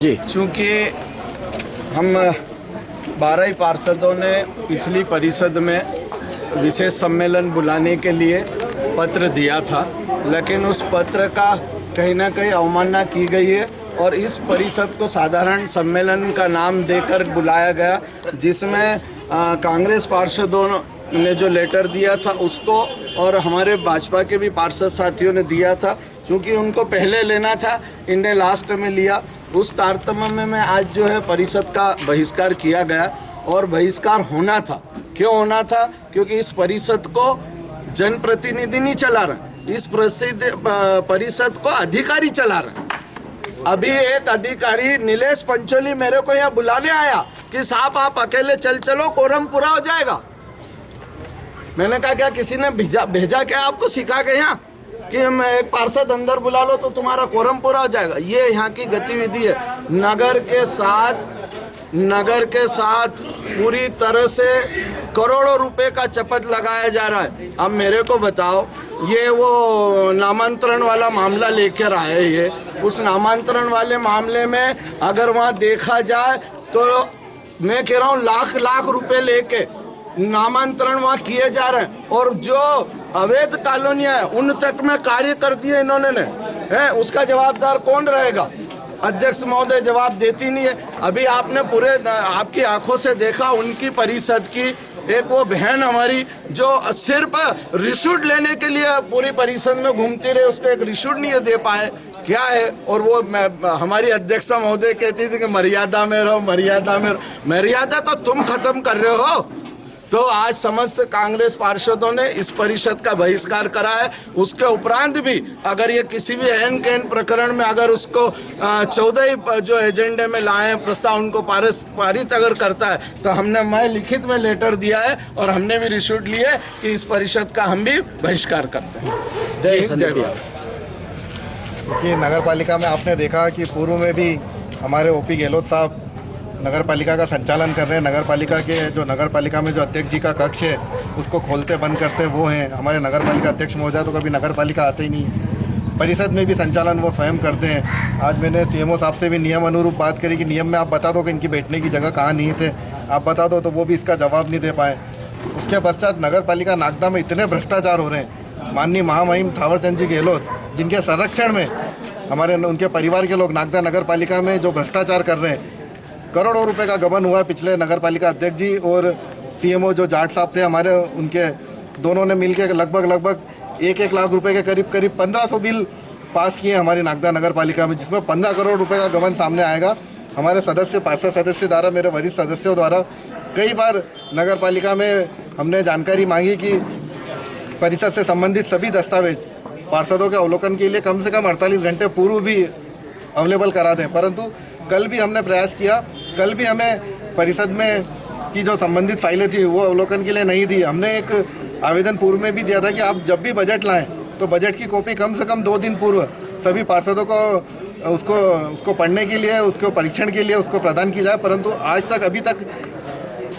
जी, चूँकि हम 12 ही पार्षदों ने पिछली परिषद में विशेष सम्मेलन बुलाने के लिए पत्र दिया था, लेकिन उस पत्र का कहीं ना कहीं अवमानना की गई है और इस परिषद को साधारण सम्मेलन का नाम देकर बुलाया गया, जिसमें कांग्रेस पार्षदों ने जो लेटर दिया था उसको और हमारे भाजपा के भी पार्षद साथियों ने दिया था। क्योंकि उनको पहले लेना था, इनने लास्ट में लिया। उस तारतम्य में आज जो है परिषद का बहिष्कार किया गया और बहिष्कार होना था। क्यों होना था? क्योंकि इस परिषद को जनप्रतिनिधि नहीं चला रहा, इस परिषद को अधिकारी चला रहा। अभी एक अधिकारी नीलेश पंचोली मेरे को यहाँ बुलाने आया कि साहब आप अकेले चलो, कोरम पूरा हो जाएगा। मैंने कहा क्या किसी ने भेजा क्या आपको सिखा के यहाँ कि हम एक पार्षद अंदर बुला लो तो तुम्हारा कोरम पूरा हो जाएगा? ये यहाँ की गतिविधि है। नगर के साथ पूरी तरह से करोड़ों रुपए का चपत लगाया जा रहा है। अब मेरे को बताओ, ये वो नामांतरण वाला मामला लेकर आए, ये उस नामांतरण वाले मामले में अगर वहाँ देखा जाए तो मैं कह रहा हूँ लाख लाख रुपए लेके नामांतरण वहाँ किए जा रहे हैं और जो अवैध कॉलोनियां हैं उन तक में कार्य कर दिए इन्होंने है। उसका जवाबदार कौन रहेगा? अध्यक्ष महोदय जवाब देती नहीं है। अभी आपने पूरे आपकी आंखों से देखा उनकी परिषद की एक वो बहन हमारी जो सिर्फ रिश्वत लेने के लिए पूरी परिषद में घूमती रही, उसको एक रिश्वत नहीं दे पाए। क्या है? और वो हमारी अध्यक्षा महोदय कहती थी कि मर्यादा में रहो, मर्यादा में रहो। मर्यादा तो तुम खत्म कर रहे हो। तो आज समस्त कांग्रेस पार्षदों ने इस परिषद का बहिष्कार करा है। उसके उपरांत भी अगर ये किसी भी एन कैन प्रकरण में अगर उसको 14 जो एजेंडे में लाए प्रस्ताव उनको पारित अगर करता है तो मैं लिखित में लेटर दिया है और हमने भी रिश्वत ली है कि इस परिषद का हम भी बहिष्कार करते हैं। जय हिंद, जय भारत। क्योंकि नगर पालिका में आपने देखा कि पूर्व में भी हमारे ओपी गहलोत साहब नगर पालिका का संचालन कर रहे हैं। नगर पालिका के जो नगर पालिका में जो अध्यक्ष जी का कक्ष है उसको खोलते बंद करते वो हैं। हमारे नगर पालिका अध्यक्ष महोदय तो कभी नगर पालिका आते ही नहीं। परिषद में भी संचालन वो स्वयं करते हैं। आज मैंने सीएमओ साहब से भी नियम अनुरूप बात करी कि नियम में आप बता दो कि इनकी बैठने की जगह कहाँ नहीं थे, आप बता दो, तो वो भी इसका जवाब नहीं दे पाए। उसके पश्चात नगर पालिका नागदा में इतने भ्रष्टाचार हो रहे हैं। माननीय महामहिम थावरचंद जी गहलोत जिनके संरक्षण में हमारे उनके परिवार के लोग नागदा नगर पालिका में जो भ्रष्टाचार कर रहे हैं, करोड़ों रुपए का गबन हुआ है। पिछले नगर पालिका अध्यक्ष जी और सीएमओ जो जाट साहब थे हमारे, उनके दोनों ने मिलकर लगभग 1-1 लाख रुपए के करीब 1500 बिल पास किए हमारी नागदा नगर पालिका में, जिसमें 15 करोड़ रुपए का गबन सामने आएगा। हमारे पार्षद सदस्य द्वारा, मेरे वरिष्ठ सदस्यों द्वारा कई बार नगर पालिका में हमने जानकारी मांगी कि परिषद से संबंधित सभी दस्तावेज पार्षदों के अवलोकन के लिए कम से कम 48 घंटे पूर्व भी अवेलेबल करा दें। परंतु कल भी हमने प्रयास किया, कल भी हमें परिषद में की जो संबंधित फाइलें थी वो अवलोकन के लिए नहीं दी। हमने एक आवेदन पूर्व में भी दिया था कि आप जब भी बजट लाएं तो बजट की कॉपी कम से कम 2 दिन पूर्व सभी पार्षदों को उसको पढ़ने के लिए, उसको परीक्षण के लिए उसको प्रदान की जाए। परंतु आज तक अभी तक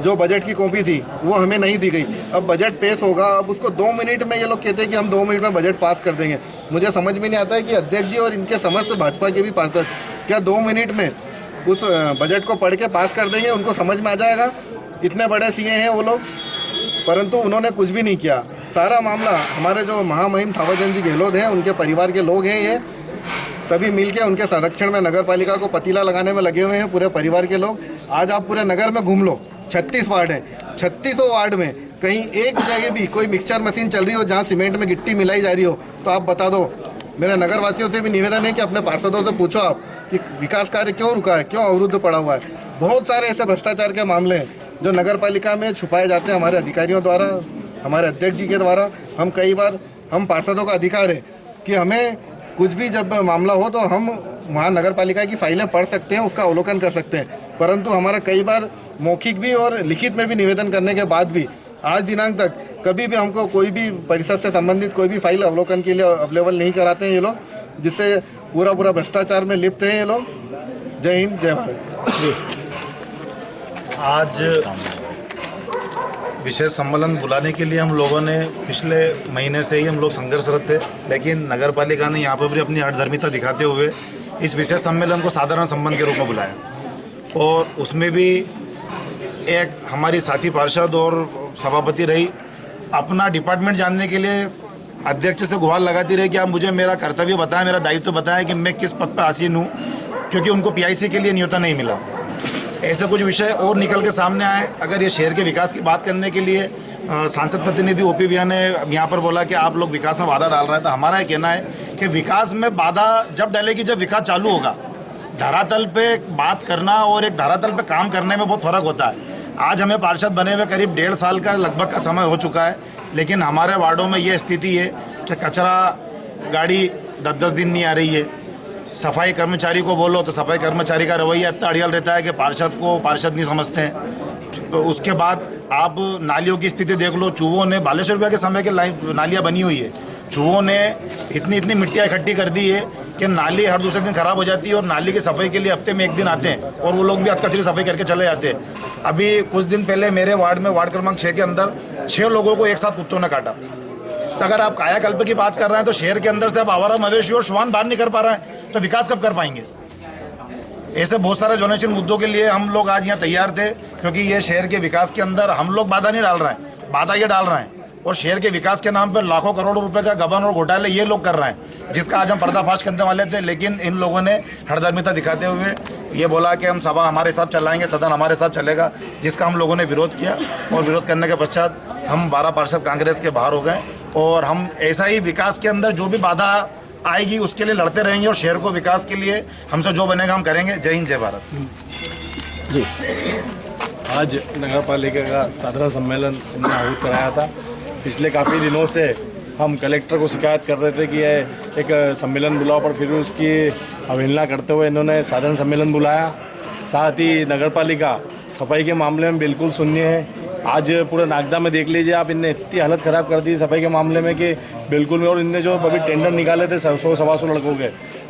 जो बजट की कॉपी थी वो हमें नहीं दी गई। अब बजट पेश होगा, अब उसको 2 मिनट में ये लोग कहते हैं कि हम 2 मिनट में बजट पास कर देंगे। मुझे समझ में नहीं आता है कि अध्यक्ष जी और इनके समस्त भाजपा के भी पार्षद क्या 2 मिनट में उस बजट को पढ़ के पास कर देंगे? उनको समझ में आ जाएगा? इतने बड़े सीए हैं वो लोग, परंतु उन्होंने कुछ भी नहीं किया। सारा मामला हमारे जो महामहिम थावरचंद जी गहलोत हैं, उनके परिवार के लोग हैं, ये सभी मिलके उनके संरक्षण में नगर पालिका को पतीला लगाने में लगे हुए हैं, पूरे परिवार के लोग। आज आप पूरे नगर में घूम लो, 36 वार्ड हैं, 36 वार्ड में कहीं एक जगह भी कोई मिक्सचर मशीन चल रही हो जहाँ सीमेंट में गिट्टी मिलाई जा रही हो तो आप बता दो। मेरे नगरवासियों से भी निवेदन है कि अपने पार्षदों से पूछो आप कि विकास कार्य क्यों रुका है, क्यों अवरुद्ध पड़ा हुआ है। बहुत सारे ऐसे भ्रष्टाचार के मामले हैं जो नगर पालिका में छुपाए जाते हैं हमारे अधिकारियों द्वारा, हमारे अध्यक्ष जी के द्वारा। हम पार्षदों का अधिकार है कि हमें कुछ भी जब मामला हो तो हम वहाँ नगर पालिका की फाइलें पढ़ सकते हैं, उसका अवलोकन कर सकते हैं। परंतु हमारा कई बार मौखिक भी और लिखित में भी निवेदन करने के बाद भी आज दिनांक तक कभी भी हमको कोई भी परिषद से संबंधित कोई भी फाइल अवलोकन के लिए अवेलेबल नहीं कराते हैं ये लोग, जिससे पूरा भ्रष्टाचार में लिप्त हैं ये लोग। जय हिंद, जय भारत। आज विशेष सम्मेलन बुलाने के लिए हम लोगों ने पिछले महीने से ही हम लोग संघर्षरत थे, लेकिन नगर पालिका ने यहाँ पर भी अपनी आठधर्मिता दिखाते हुए इस विशेष सम्मेलन को साधारण सम्मान के रूप में बुलाया और उसमें भी एक हमारी साथी पार्षद और सभापति रही अपना डिपार्टमेंट जानने के लिए अध्यक्ष से गुहार लगाती रही कि आप मुझे मेरा कर्तव्य बताएं, मेरा दायित्व बताएं कि मैं किस पद पर आसीन हूँ, क्योंकि उनको पीआईसी के लिए न्योता नहीं मिला। ऐसे कुछ विषय और निकल के सामने आए। अगर ये शहर के विकास की बात करने के लिए सांसद प्रतिनिधि ओपी भैया ने यहाँ पर बोला कि आप लोग विकास में बाधा डाल रहे हैं, तो हमारा ये कहना है कि विकास में बाधा जब डालेगी जब विकास चालू होगा। धरातल पे बात करना और एक धरातल पे काम करने में बहुत फर्क होता है। आज हमें पार्षद बने हुए करीब 1.5 साल का लगभग का समय हो चुका है, लेकिन हमारे वार्डों में ये स्थिति है कि कचरा गाड़ी 10-10 दिन नहीं आ रही है। सफाई कर्मचारी को बोलो तो सफाई कर्मचारी का रवैया इतना अड़ियल रहता है कि पार्षद को पार्षद नहीं समझते हैं। तो उसके बाद आप नालियों की स्थिति देख लो। चूहों ने बालेश्वर भैया के समय के नालियाँ बनी हुई है, चूहों ने इतनी मिट्टियाँ इकट्ठी कर दी है कि नाली हर दूसरे दिन खराब हो जाती है और नाली की सफाई के लिए हफ्ते में 1 दिन आते हैं और वो लोग भी अधकचरी सफाई करके चले जाते हैं। अभी कुछ दिन पहले मेरे वार्ड में वार्ड क्रमांक 6 के अंदर 6 लोगों को एक साथ कुत्तों ने काटा। तो अगर आप कायाकल्प की बात कर रहे हैं तो शहर के अंदर से आप आवारा मवेशी और श्वान बाहर नहीं कर पा रहे हैं तो विकास कब कर पाएंगे? ऐसे बहुत सारे ज्वलनशील मुद्दों के लिए हम लोग आज यहाँ तैयार थे, क्योंकि ये शहर के विकास के अंदर हम लोग बाधा नहीं डाल रहे हैं, बाधा ये डाल रहे हैं और शहर के विकास के नाम पर लाखों करोड़ों रुपए का गबन और घोटाले ये लोग कर रहे हैं, जिसका आज हम पर्दाफाश करने वाले थे। लेकिन इन लोगों ने हठधर्मिता दिखाते हुए ये बोला कि हम सभा हमारे साथ चलाएंगे, सदन हमारे साथ चलेगा, जिसका हम लोगों ने विरोध किया और विरोध करने के पश्चात हम 12 पार्षद कांग्रेस के बाहर हो गए और हम ऐसा ही विकास के अंदर जो भी बाधा आएगी उसके लिए लड़ते रहेंगे और शहर को विकास के लिए हमसे जो बनेगा हम करेंगे। जय हिंद, जय भारत। जी, आज नगर पालिका का साधारण सम्मेलन हमने आहूत कराया था। पिछले काफ़ी दिनों से हम कलेक्टर को शिकायत कर रहे थे कि ये एक सम्मेलन बुलाओ, पर फिर उसकी अवहेलना करते हुए इन्होंने साधारण सम्मेलन बुलाया। साथ ही नगर पालिका सफाई के मामले में बिल्कुल शून्य है। आज पूरा नागदा में देख लीजिए आप, इनने इतनी हालत ख़राब कर दी सफाई के मामले में कि बिल्कुल में। और इनने जो अभी टेंडर निकाले थे 100-125 लड़कों के,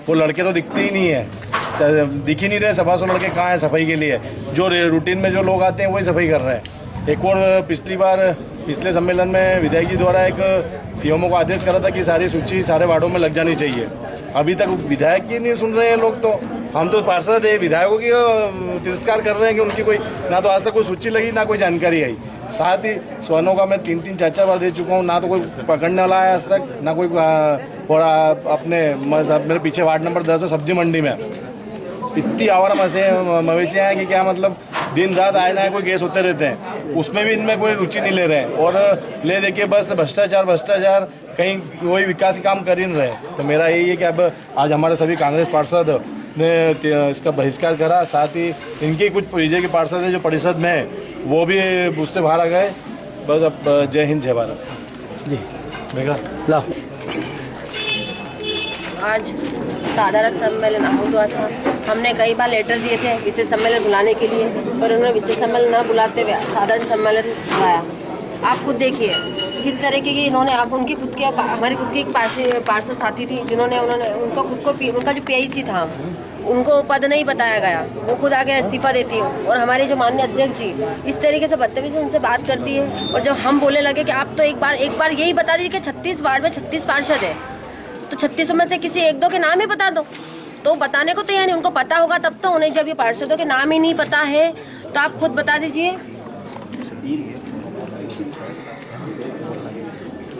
वो लड़के तो दिखते ही नहीं है, दिख ही नहीं रहे 125 लड़के कहाँ हैं सफाई के लिए। जो रूटीन में जो लोग आते हैं वही सफाई कर रहे हैं। एक और पिछले सम्मेलन में विधायक जी द्वारा एक सीएमओ को आदेश करा था कि सारी सूची सारे वार्डों में लग जानी चाहिए। अभी तक विधायक की नहीं सुन रहे हैं लोग। तो हम तो पार्षद है, विधायकों की तिरस्कार कर रहे हैं कि उनकी कोई ना तो आज तक कोई सूची लगी ना कोई जानकारी आई। साथ ही स्वनों का मैं 3-4 बार दे चुका हूँ, ना तो कोई पकड़ने वाला है आज तक, ना कोई। और अपने मेरे पीछे वार्ड नंबर 10 में सब्जी मंडी में इतनी आवारा मवेशियाँ हैं कि क्या मतलब दिन रात आए ना कोई केस होते रहते हैं, उसमें भी इनमें कोई रुचि नहीं ले रहे हैं। और ले दे के बस भ्रष्टाचार, कहीं कोई विकास के काम कर ही नहीं रहे। तो मेरा यही है कि अब आज हमारे सभी कांग्रेस पार्षद ने इसका बहिष्कार करा। साथ ही इनके कुछ बीजेपी के पार्षद हैं जो परिषद में है, वो भी उससे बाहर आ गए। बस अब जय हिंद, जय भारत। जी मेघा ला। आज साधारण सम्मेलन आहूत हुआ था। हमने कई बार लेटर दिए थे विशेष सम्मेलन बुलाने के लिए, पर उन्होंने विशेष सम्मेलन न बुलाते हुए साधारण सम्मेलन बुलाया। आप खुद देखिए किस तरीके की इन्होंने, आप उनकी खुद की हमारी खुद की एक पार्षद साथी थी जिन्होंने उनका खुद को उनका जो पीआईसी था उनको पद नहीं बताया गया, वो खुद आके इस्तीफा देती है। और हमारे जो माननीय अध्यक्ष जी इस तरीके से बदतमीजी से उनसे बात करती है। और जब हम बोले लगे कि आप तो एक बार यही बता दीजिए कि 36 वार्ड में 36 पार्षद है, तो 36 में से किसी 1-2 के नाम ही बता दो। तो बताने को तैयार नहीं, उनको पता होगा तब तो उन्हें। जब ये पार्षदों के नाम ही नहीं पता है तो आप खुद बता दीजिए।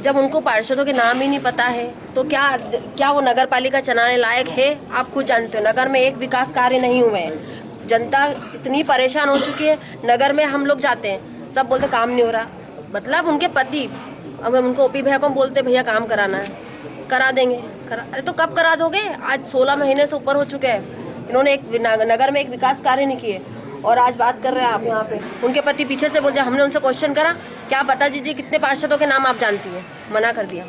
जब उनको पार्षदों के नाम ही नहीं पता है तो क्या वो नगर पालिका चलाने लायक है? आप खुद जानते हो नगर में एक विकास कार्य नहीं हुए हैं। जनता इतनी परेशान हो चुकी है। नगर में हम लोग जाते हैं, सब बोलते काम नहीं हो रहा। मतलब उनके पति, अब हम उनको ओपी भैया को बोलते भैया काम कराना है, करा देंगे। अरे तो कब करा दोगे? आज 16 महीने से ऊपर हो चुके हैं, इन्होंने एक नगर में एक विकास कार्य नहीं किए। और आज बात कर रहे हैं आप यहाँ पे, उनके पति पीछे से बोल जाए। हमने उनसे क्वेश्चन करा, क्या बता दीजिए कितने पार्षदों के नाम आप जानती हैं? मना कर दिया।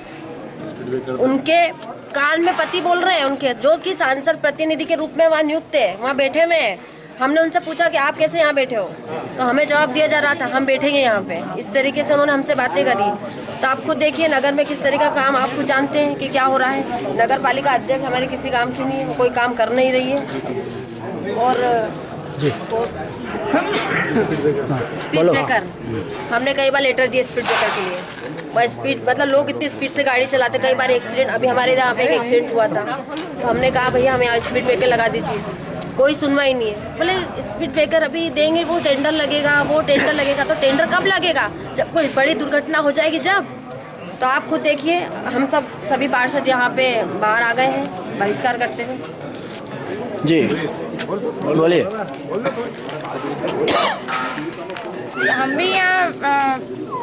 उनके कान में पति बोल रहे हैं उनके, जो कि सांसद प्रतिनिधि के रूप में वहाँ नियुक्त है, वहाँ बैठे हुए हैं। हमने उनसे पूछा कि आप कैसे यहाँ बैठे हो, तो हमें जवाब दिया जा रहा था हम बैठेंगे यहाँ पे। इस तरीके से उन्होंने हमसे बातें करी। तो आप खुद देखिए नगर में किस तरह का काम, आप खुद जानते हैं कि क्या हो रहा है। नगर पालिका अध्यक्ष हमारे किसी काम की नहीं है, वो कोई काम कर नहीं रही है। और स्पीड ब्रेकर, हमने कई बार लेटर दिए स्पीड ब्रेकर के लिए। वह स्पीड मतलब लोग इतनी स्पीड से गाड़ी चलाते, कई बार एक्सीडेंट, अभी हमारे यहाँ पे एक एक्सीडेंट हुआ था तो हमने कहा भैया हमें यहाँ स्पीड ब्रेकर लगा दीजिए, कोई सुनवाई नहीं है। बोले स्पीड ब्रेकर अभी देंगे, वो टेंडर लगेगा, वो टेंडर लगेगा। तो टेंडर कब लगेगा? जब कोई बड़ी दुर्घटना हो जाएगी जब। तो आप खुद देखिए, हम सभी पार्षद यहाँ पे बाहर आ गए हैं बहिष्कार करते हुए। जी बोलिए। हम भी यहाँ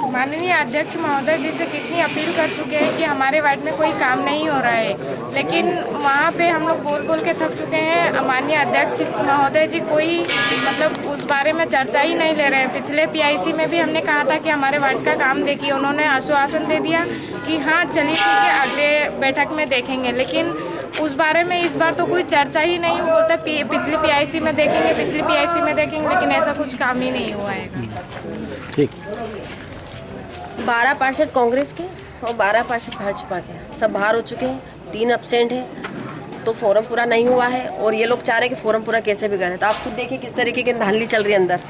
माननीय अध्यक्ष महोदय जी से कितनी अपील कर चुके हैं कि हमारे वार्ड में कोई काम नहीं हो रहा है, लेकिन वहाँ पे हम लोग बोल बोल के थक चुके हैं। माननीय अध्यक्ष महोदय जी कोई मतलब उस बारे में चर्चा ही नहीं ले रहे हैं। पिछले PIC में भी हमने कहा था कि हमारे वार्ड का काम देखिए, उन्होंने आश्वासन दे दिया कि हाँ चलिए ठीक है अगले बैठक में देखेंगे, लेकिन उस बारे में इस बार तो कोई चर्चा ही नहीं। बोलते पिछली PIC में देखेंगे, पिछली PIC में देखेंगे, लेकिन ऐसा कुछ काम ही नहीं हुआ है। ठीक। 12 पार्षद कांग्रेस के और 12 पार्षद भाजपा के सब बाहर हो चुके हैं, 3 एब्सेंट है, तो फोरम पूरा नहीं हुआ है और ये लोग चाह रहे हैं कि फोरम पूरा कैसे भी करें। तो आप खुद देखिए किस तरीके की धांधली चल रही है अंदर।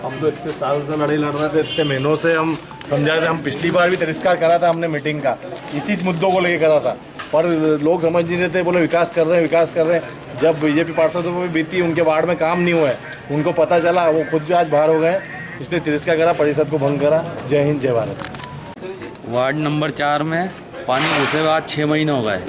हम तो इतने साल से लड़ाई लड़ रहे थे, इतने महीनों से हम समझा रहे थे। हम पिछली बार भी तिरस्कार करा था हमने मीटिंग का, इसी मुद्दों को लेकर करा था, पर लोग समझ नहीं रहे थे। बोले विकास कर रहे हैं, विकास कर रहे हैं। जब बीजेपी पार्षदों को भी बीती, उनके वार्ड में काम नहीं हुआ है, उनको पता चला, वो खुद भी आज बाहर हो गए, इसलिए तिरस्कार करा, परिषद को भंग करा। जय हिंद, जय भारत। वार्ड नंबर 4 में पानी घुसे हुए आज 6 महीने हो गए।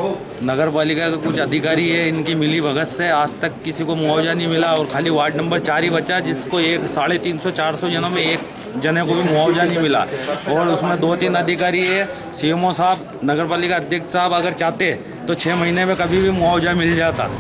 नगर पालिका के कुछ अधिकारी है, इनकी मिली भगत से आज तक किसी को मुआवजा नहीं मिला और खाली वार्ड नंबर 4 ही बचा, जिसको 350-400 जनों में एक जने को भी मुआवजा नहीं मिला। और उसमें 2-3 अधिकारी है, CMO साहब, नगर पालिका अध्यक्ष साहब अगर चाहते तो 6 महीने में कभी भी मुआवजा मिल जाता।